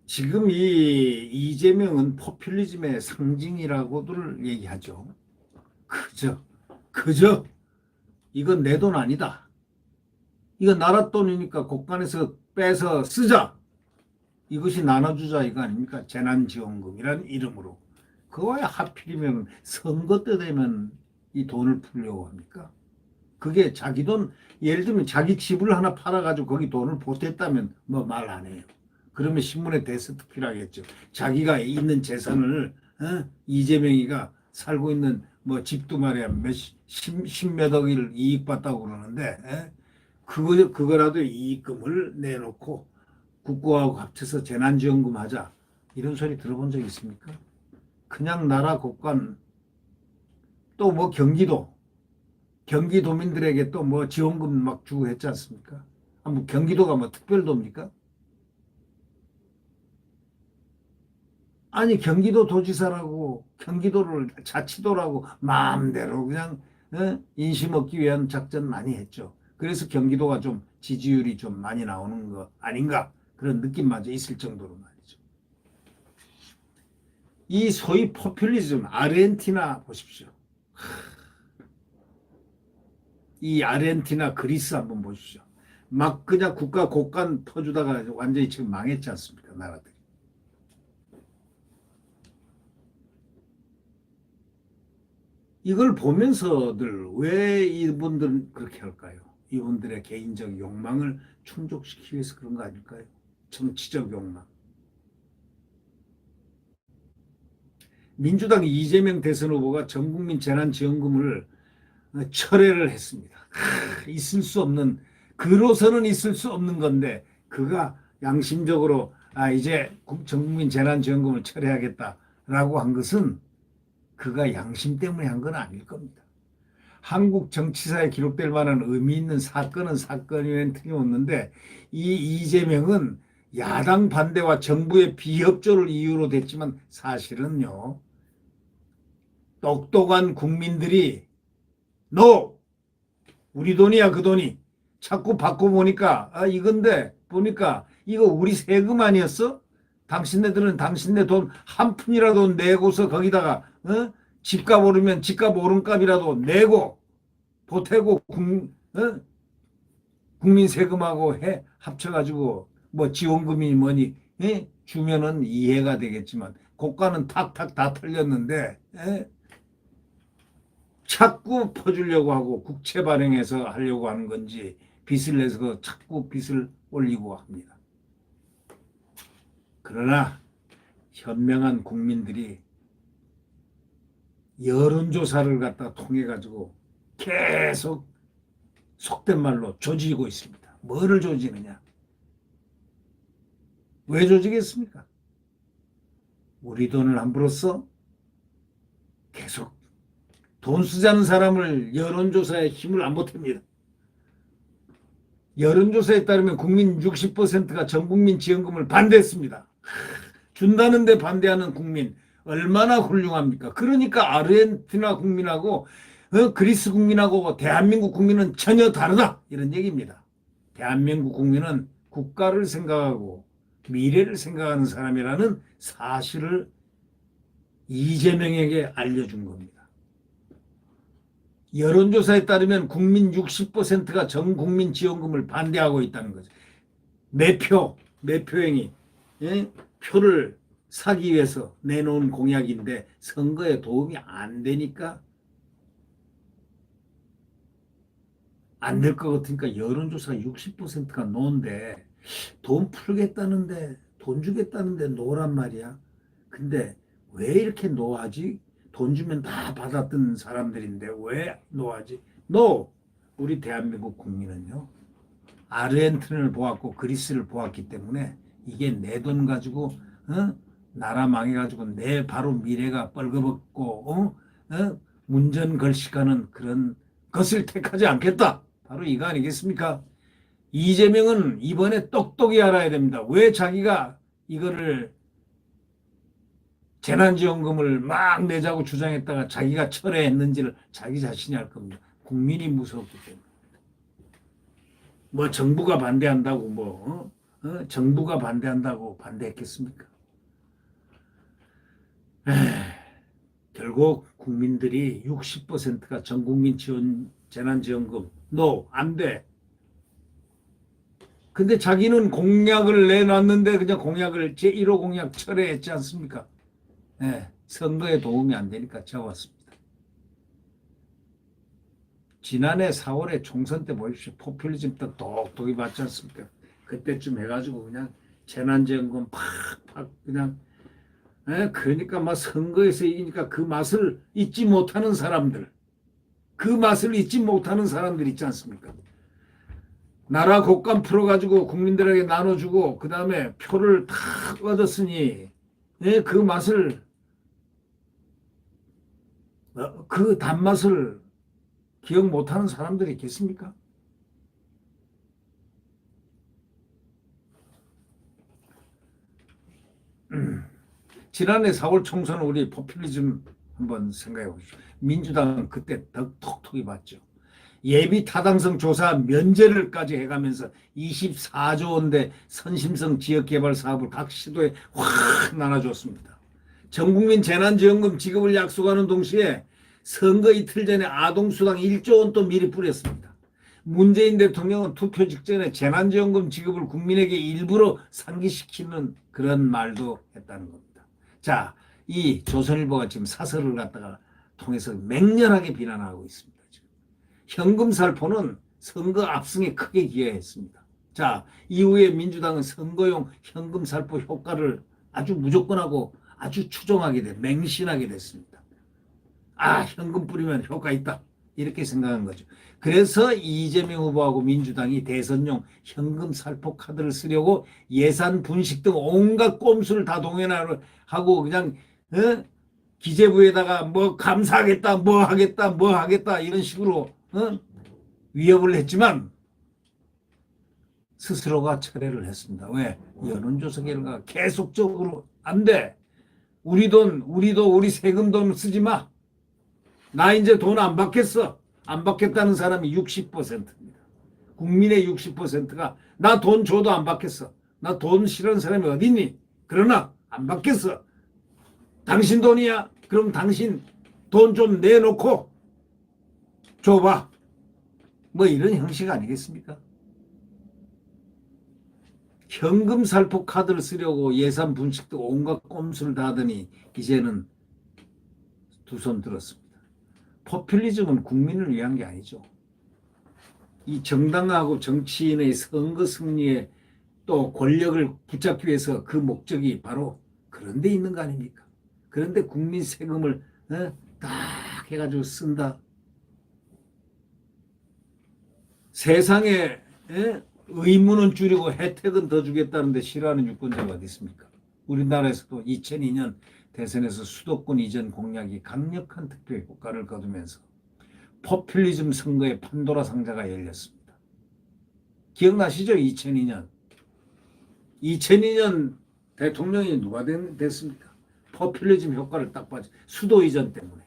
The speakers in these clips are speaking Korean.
지금 이 이재명은 포퓰리즘의 상징이라고들 얘기하죠. 그저 이건 내 돈 아니다. 이건 나라 돈이니까 곳간에서 빼서 쓰자. 이것이 나눠주자 이거 아닙니까? 재난지원금이란 이름으로. 그거야 하필이면 선거 때 되면 이 돈을 풀려고 합니까? 그게 자기 돈, 예를 들면 자기 집을 하나 팔아가지고 거기 돈을 보탰다면 뭐 말 안 해요. 그러면 신문에 대스트피라겠죠. 자기가 있는 재산을 이재명이가 살고 있는 뭐 집도 말이야 십몇 억을 이익 봤다고 그러는데 그거라도 이익금을 내놓고 국고하고 합쳐서 재난지원금 하자 이런 소리 들어본 적 있습니까? 그냥 나라 곳간 또 뭐 경기도민들에게 또 뭐 지원금 막 주고 했지 않습니까? 뭐 경기도가 뭐 특별도입니까? 아니 경기도 도지사라고 경기도를 자치도라고 마음대로 그냥 인심 얻기 위한 작전 많이 했죠. 그래서 경기도가 좀 지지율이 좀 많이 나오는 거 아닌가 그런 느낌마저 있을 정도로 말이죠. 이 소위 포퓰리즘 아르헨티나 보십시오. 이 아르헨티나 그리스 한번 보십시오. 막 그냥 국가 곳간 터주다가 완전히 지금 망했지 않습니까 나라들이. 이걸 보면서들 왜 이분들은 그렇게 할까요? 이분들의 개인적 욕망을 충족시키기 위해서 그런 거 아닐까요? 정치적 욕망. 민주당 이재명 대선 후보가 전국민 재난지원금을 철회를 했습니다. 있을 수 없는, 그로서는 있을 수 없는 건데 그가 양심적으로 이제 전국민 재난지원금을 철회하겠다라고 한 것은 그가 양심 때문에 한 건 아닐 겁니다. 한국 정치사에 기록될 만한 의미 있는 사건은 사건이면 틀림없는데 이 이재명은 야당 반대와 정부의 비협조를 이유로 됐지만 사실은요. 똑똑한 국민들이 너 우리 돈이야 그 돈이 자꾸 바꿔보니까 이건데 보니까 이거 우리 세금 아니었어? 당신네들은 당신네 돈 한 푼이라도 내고서 거기다가 집값 오르면 집값 오름값이라도 내고 보태고 국민 세금하고 합쳐가지고 뭐 지원금이 뭐니 주면은 이해가 되겠지만 고가는 탁탁 다 털렸는데 자꾸 퍼주려고 하고 국채 발행해서 하려고 하는 건지 빚을 내서 자꾸 빚을 올리고 합니다. 그러나 현명한 국민들이 여론조사를 갖다 통해 가지고 계속 속된 말로 조지고 있습니다. 뭐를 조지느냐? 왜 조지겠습니까? 우리 돈을 함부로 써? 계속 돈 쓰자는 사람을 여론조사에 힘을 안 보탭니다. 여론조사에 따르면 국민 60%가 전국민 지원금을 반대했습니다. 준다는데 반대하는 국민 얼마나 훌륭합니까? 그러니까 아르헨티나 국민하고 그리스 국민하고 대한민국 국민은 전혀 다르다 이런 얘기입니다. 대한민국 국민은 국가를 생각하고 미래를 생각하는 사람이라는 사실을 이재명에게 알려준 겁니다. 여론조사에 따르면 국민 60%가 전 국민 지원금을 반대하고 있다는 거죠. 매표행위, 표를 사기 위해서 내놓은 공약인데 선거에 도움이 안 되니까 안 될 것 같으니까 여론조사 60%가 노인데 돈 풀겠다는데 돈 주겠다는데 노란 말이야. 근데 왜 이렇게 노하지? 돈 주면 다 받았던 사람들인데 왜 노하지? 우리 대한민국 국민은요. 아르헨티나를 보았고 그리스를 보았기 때문에 이게 내 돈 가지고 나라 망해가지고 내 바로 미래가 뻘거벗고 문전걸식하는 그런 것을 택하지 않겠다. 바로 이거 아니겠습니까? 이재명은 이번에 똑똑히 알아야 됩니다. 왜 자기가 이거를 재난지원금을 막 내자고 주장했다가 자기가 철회했는지를 자기 자신이 알 겁니다. 국민이 무섭기 때문에. 뭐 정부가 반대한다고 정부가 반대한다고 반대했겠습니까? 결국 국민들이 60%가 전국민 지원 재난지원금 안 돼. 근데 자기는 공약을 내놨는데 그냥 공약을 제1호 공약 철회했지 않습니까? 선거에 도움이 안 되니까 적었습니다. 지난해 4월에 총선 때 보십시오. 포퓰리즘 딱 똑똑히 받지 않습니까? 그때쯤 해가지고 그냥 재난지원금 팍팍 그냥 그러니까 막 선거에서 이기니까 그 맛을 잊지 못하는 사람들 있지 않습니까? 나라 곳간 풀어가지고 국민들에게 나눠주고 그 다음에 표를 탁 얻었으니 그 맛을 그 단맛을 기억 못하는 사람들이 있겠습니까? 지난해 4월 총선 우리 포퓰리즘 한번 생각해 보십시오. 민주당은 그때 더 톡톡히 봤죠. 예비 타당성 조사 면제를까지 해가면서 24조 원대 선심성 지역개발 사업을 각 시도에 확 나눠줬습니다. 전국민 재난지원금 지급을 약속하는 동시에 선거 이틀 전에 아동수당 1조 원 또 미리 뿌렸습니다. 문재인 대통령은 투표 직전에 재난지원금 지급을 국민에게 일부러 상기시키는 그런 말도 했다는 겁니다. 자, 이 조선일보가 지금 사설을 갖다가 통해서 맹렬하게 비난하고 있습니다. 지금. 현금 살포는 선거 압승에 크게 기여했습니다. 자, 이후에 민주당은 선거용 현금 살포 효과를 아주 무조건하고 아주 추종하게 맹신하게 됐습니다. 현금 뿌리면 효과 있다. 이렇게 생각한 거죠. 그래서 이재명 후보하고 민주당이 대선용 현금 살포 카드를 쓰려고 예산 분식 등 온갖 꼼수를 다 동원하고 그냥 기재부에다가 뭐 감사하겠다, 뭐 하겠다 이런 식으로 위협을 했지만 스스로가 철회를 했습니다. 왜? 여론조사 결과가 계속적으로 안 돼. 우리 세금 돈 쓰지 마. 나 이제 돈 안 받겠어. 안 받겠다는 사람이 60%입니다. 국민의 60%가 나 돈 줘도 안 받겠어. 나 돈 싫어하는 사람이 어디 있니? 그러나 안 받겠어. 당신 돈이야. 그럼 당신 돈 좀 내놓고 줘봐. 뭐 이런 형식 아니겠습니까? 현금 살포 카드를 쓰려고 예산 분식도 온갖 꼼수를 다 하더니 이제는 두 손 들었습니다. 포퓰리즘은 국민을 위한 게 아니죠. 이 정당하고 정치인의 선거 승리에 또 권력을 붙잡기 위해서 그 목적이 바로 그런 데 있는 거 아닙니까? 그런데 국민 세금을 딱 해가지고 쓴다. 세상에 의무는 줄이고 혜택은 더 주겠다는데 싫어하는 유권자가 어디 있습니까? 우리나라에서도 2002년 대선에서 수도권 이전 공약이 강력한 득표 효과를 거두면서 포퓰리즘 선거의 판도라 상자가 열렸습니다. 기억나시죠? 2002년. 2002년 대통령이 누가 됐습니까? 포퓰리즘 효과를 딱 봐죠. 수도 이전 때문에.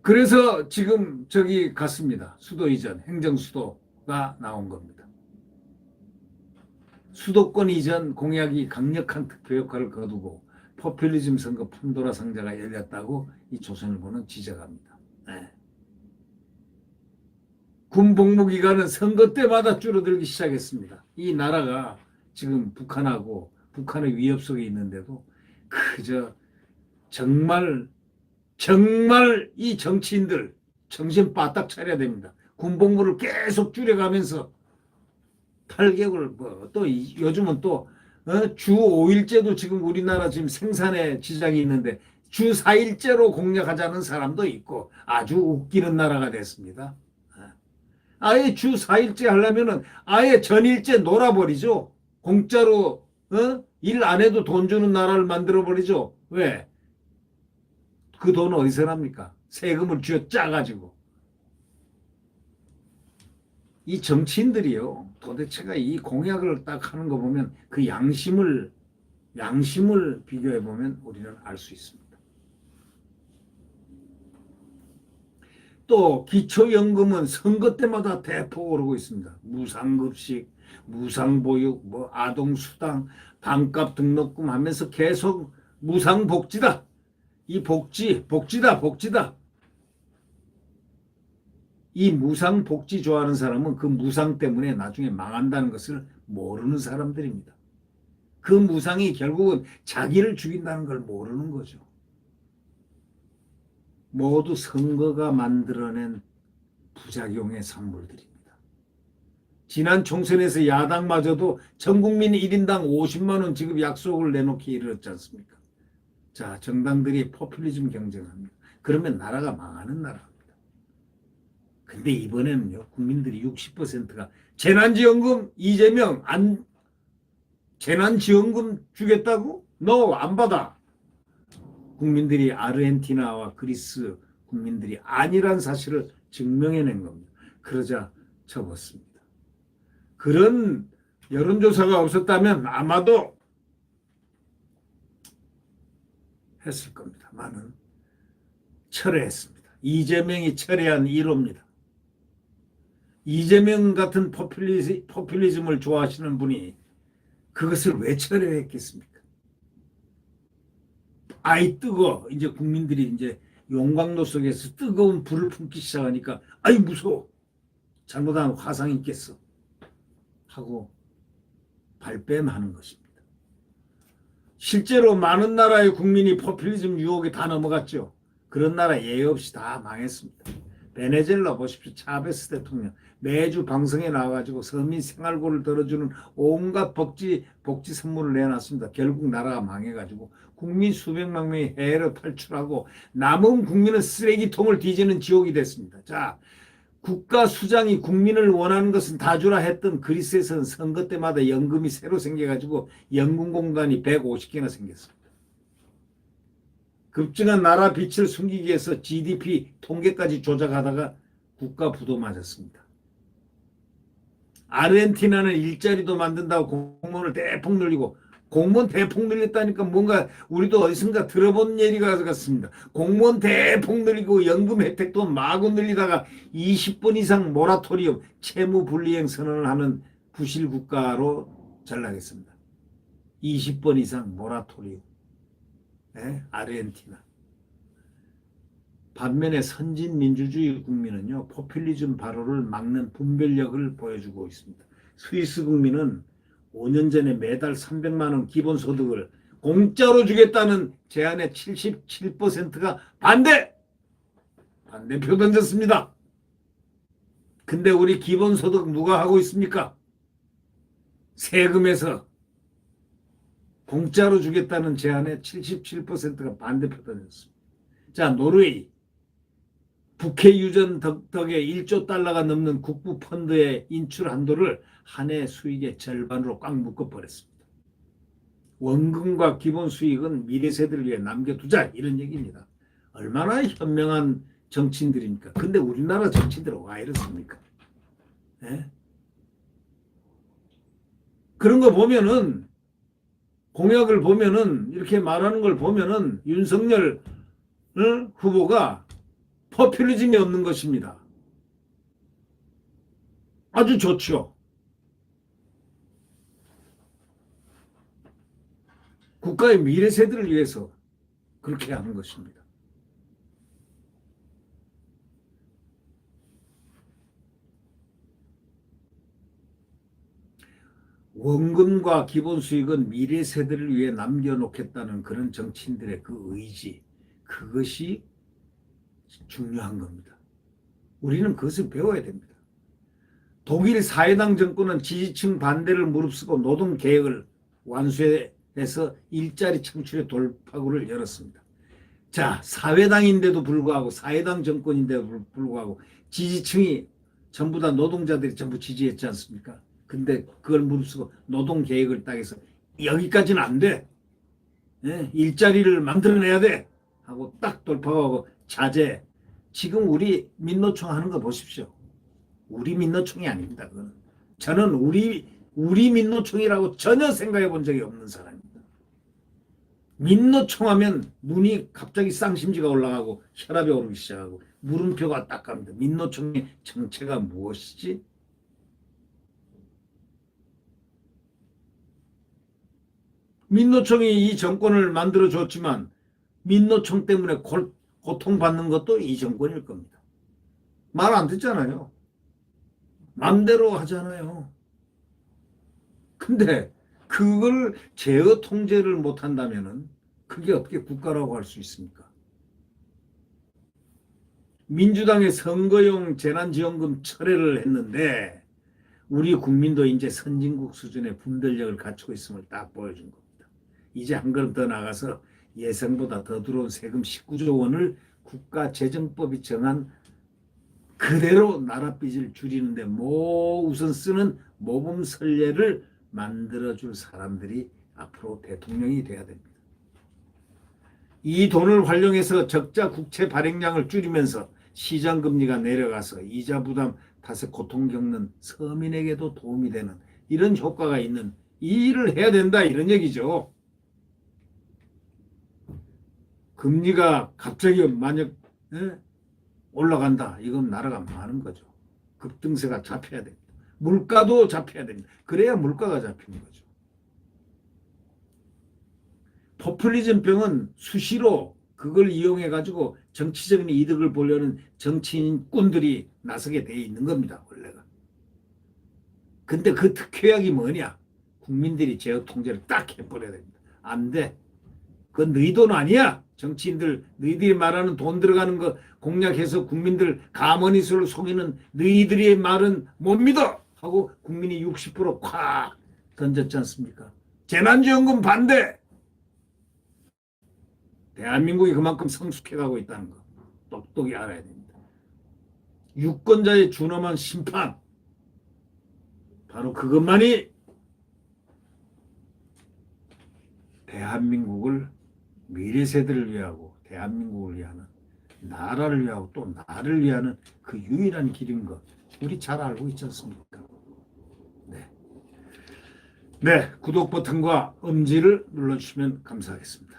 그래서 지금 저기 갔습니다. 수도 이전, 행정수도가 나온 겁니다. 수도권 이전 공약이 강력한 득표 효과를 거두고 포퓰리즘 선거 판도라 상자가 열렸다고 이 조선일보는 지적합니다. 군 복무 기간은 선거 때마다 줄어들기 시작했습니다. 이 나라가 지금 북한의 위협 속에 있는데도 그저 정말 이 정치인들 정신 바짝 차려야 됩니다. 군 복무를 계속 줄여가면서 8개월 또 요즘은 또 주 5일제도 지금 우리나라 지금 생산에 지장이 있는데 주 4일제로 공략하자는 사람도 있고 아주 웃기는 나라가 됐습니다. 아예 주 4일제 하려면은 아예 전일제 놀아버리죠. 공짜로 일 안 해도 돈 주는 나라를 만들어버리죠. 왜? 그 돈은 어디서 납니까? 세금을 쥐어 짜가지고. 이 정치인들이요. 도대체가 이 공약을 딱 하는 거 보면 그 양심을 비교해 보면 우리는 알 수 있습니다. 또 기초연금은 선거 때마다 대폭 오르고 있습니다. 무상급식, 무상보육, 뭐 아동수당, 반값 등록금 하면서 계속 무상복지다. 이 복지다. 이 무상복지 좋아하는 사람은 그 무상 때문에 나중에 망한다는 것을 모르는 사람들입니다. 그 무상이 결국은 자기를 죽인다는 걸 모르는 거죠. 모두 선거가 만들어낸 부작용의 산물들입니다. 지난 총선에서 야당마저도 전국민 1인당 50만 원 지급 약속을 내놓기 이르렀지 않습니까? 자, 정당들이 포퓰리즘 경쟁합니다. 그러면 나라가 망하는 나라입니다. 근데 이번에는요, 국민들이 60%가 재난지원금 이재명 재난지원금 주겠다고? No, 안 받아. 국민들이 아르헨티나와 그리스 국민들이 아니란 사실을 증명해낸 겁니다. 그러자 접었습니다. 그런 여론조사가 없었다면 아마도 했을 겁니다. 많은 철회했습니다. 이재명이 철회한 1호입니다. 이재명 같은 포퓰리즘을 좋아하시는 분이 그것을 왜 철회했겠습니까? 아이 뜨거 이제 국민들이 이제 용광로 속에서 뜨거운 불을 품기 시작하니까 아이 무서워 잘못하면 화상 있겠어 하고 발뺌하는 것입니다. 실제로 많은 나라의 국민이 포퓰리즘 유혹에 다 넘어갔죠. 그런 나라 예외 없이 다 망했습니다. 베네수엘라 보십시오. 차베스 대통령 매주 방송에 나와가지고 서민 생활고를 들어주는 온갖 복지 선물을 내놨습니다. 결국 나라가 망해가지고 국민 수백만 명이 해외로 탈출하고 남은 국민은 쓰레기통을 뒤지는 지옥이 됐습니다. 자, 국가 수장이 국민을 원하는 것은 다 주라 했던 그리스에서는 선거 때마다 연금이 새로 생겨가지고 연금 공단이 150개나 생겼습니다. 급증한 나라 빛을 숨기기 위해서 GDP 통계까지 조작하다가 국가 부도 맞았습니다. 아르헨티나는 일자리도 만든다고 공무원을 대폭 늘리고 공무원 대폭 늘렸다니까 뭔가 우리도 어디선가 들어본 예리가 같습니다. 공무원 대폭 늘리고 연금 혜택도 마구 늘리다가 20번 이상 모라토리엄 채무 불이행 선언을 하는 부실 국가로 전락했습니다. 20번 이상 모라토리엄. 아르헨티나. 반면에 선진 민주주의 국민은요, 포퓰리즘 발효를 막는 분별력을 보여주고 있습니다. 스위스 국민은 5년 전에 매달 300만 원 기본소득을 공짜로 주겠다는 제안의 77%가 반대표 던졌습니다. 근데 우리 기본소득 누가 하고 있습니까? 세금에서 공짜로 주겠다는 제안에 77%가 반대표 던졌습니다. 자, 노르웨이. 북해 유전 덕에 1조 달러가 넘는 국부 펀드의 인출 한도를 한 해 수익의 절반으로 꽉 묶어버렸습니다. 원금과 기본 수익은 미래 세대를 위해 남겨두자 이런 얘기입니다. 얼마나 현명한 정치인들입니까? 근데 우리나라 정치인들은 왜 이렇습니까? 그런 거 보면은 공약을 보면은 이렇게 말하는 걸 보면은 윤석열 후보가 포퓰리즘이 없는 것입니다. 아주 좋죠. 국가의 미래 세대를 위해서 그렇게 하는 것입니다. 원금과 기본 수익은 미래 세대를 위해 남겨놓겠다는 그런 정치인들의 그 의지, 그것이 중요한 겁니다. 우리는 그것을 배워야 됩니다. 독일 사회당 정권은 지지층 반대를 무릅쓰고 노동개혁을 완수해서 일자리 창출의 돌파구를 열었습니다. 자, 사회당인데도 불구하고 사회당 정권인데도 불구하고 지지층이 전부 다 노동자들이 전부 지지했지 않습니까? 근데 그걸 무릅쓰고 노동개혁을 딱 해서 여기까지는 안 돼. 일자리를 만들어내야 돼. 하고 딱 돌파하고 자제. 지금 우리 민노총 하는 거 보십시오. 우리 민노총이 아닙니다. 그거는. 저는 우리 민노총이라고 전혀 생각해 본 적이 없는 사람입니다. 민노총 하면 눈이 갑자기 쌍심지가 올라가고 혈압이 오르기 시작하고 물음표가 딱 갑니다. 민노총의 정체가 무엇이지? 민노총이 이 정권을 만들어줬지만 민노총 때문에 고통받는 것도 이 정권일 겁니다. 말 안 듣잖아요. 맘대로 하잖아요. 근데 그걸 제어 통제를 못한다면은 그게 어떻게 국가라고 할 수 있습니까? 민주당의 선거용 재난지원금 철회를 했는데 우리 국민도 이제 선진국 수준의 분별력을 갖추고 있음을 딱 보여준 겁니다. 이제 한 걸음 더 나가서 예상보다 더 들어온 세금 19조 원을 국가재정법이 정한 그대로 나라 빚을 줄이는데 우선 쓰는 모범 선례를 만들어줄 사람들이 앞으로 대통령이 돼야 됩니다. 이 돈을 활용해서 적자 국채 발행량을 줄이면서 시장금리가 내려가서 이자 부담 탓에 고통 겪는 서민에게도 도움이 되는 이런 효과가 있는 이 일을 해야 된다 이런 얘기죠. 금리가 갑자기 만약 올라간다. 이건 나라가 많은 거죠. 급등세가 잡혀야 됩니다. 물가도 잡혀야 됩니다. 그래야 물가가 잡히는 거죠. 포퓰리즘병은 수시로 그걸 이용해 가지고 정치적인 이득을 보려는 정치인꾼들이 나서게 돼 있는 겁니다. 원래가. 근데 그 특효약이 뭐냐? 국민들이 제어 통제를 딱 해버려야 됩니다. 안 돼. 그건 너희 돈 아니야. 정치인들 너희들이 말하는 돈 들어가는 거 공략해서 국민들 가머니수를 속이는 너희들의 말은 못 믿어 하고 국민이 60% 콱 던졌지 않습니까? 재난지원금 반대. 대한민국이 그만큼 성숙해가고 있다는 거 똑똑히 알아야 됩니다. 유권자의 준엄한 심판 바로 그것만이 대한민국을 미래 세대를 위하고 대한민국을 위하는 나라를 위하고 또 나를 위하는 그 유일한 길인 것 우리 잘 알고 있지 않습니까? 네, 구독 버튼과 엄지를 눌러주시면 감사하겠습니다.